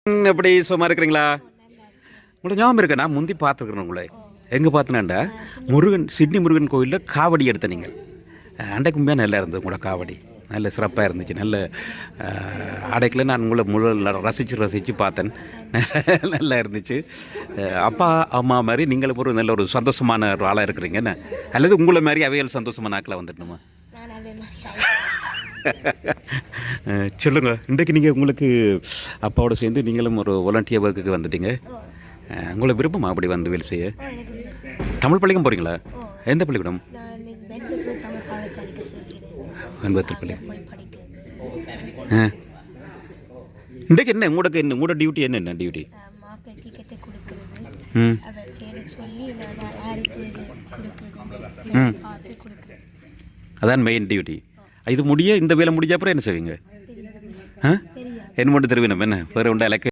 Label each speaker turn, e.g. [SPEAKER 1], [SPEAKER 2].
[SPEAKER 1] எப்படி சும்மா இருக்கிறீங்களா? உங்களை ஞாபகம் இருக்கா? நான் முந்தி பார்த்துருக்குறேன் உங்களை. எங்கே பார்த்தினாண்டா முருகன் சிட்னி முருகன் கோயிலில் காவடி எடுத்த நீங்கள். அண்டைக்கும்பியாக நல்லா இருந்தது உங்களோட காவடி, நல்ல சிறப்பாக இருந்துச்சு. நல்ல அடைக்கில் நான் உங்களை ரசித்து பார்த்தேன். நல்லா இருந்துச்சு. அப்பா அம்மா மாதிரி நீங்களும் ஒரு நல்ல ஒரு சந்தோஷமான ஒரு ஆளாக இருக்கிறீங்க என்ன? அல்லது உங்களை மாதிரி அவைகள் சந்தோஷமான ஆக்கில் வந்துடணுமா? சொல்லுங்க, இன்றைக்கு நீங்கள் உங்களுக்கு அப்பாவோட சேர்ந்து நீங்களும் ஒரு வாலண்டியர் ஒர்க்குக்கு வந்துட்டீங்க. உங்களுக்கு விருப்பமா அப்படி வந்து வேலை செய்ய? தமிழ் பள்ளிக்கும் போகிறீங்களா? எந்த பள்ளிக்கூடம்? பள்ளி. இன்றைக்கு என்ன உங்களோட டியூட்டி என்ன டியூட்டி? அதான் மெயின் டியூட்டி. இது இந்த வேலை முடிஞ்ச அப்புறம் என்ன செய்வீங்க? என்ன மட்டும் தெரிவினம் என்ன வேறு உண்டா இலக்கு?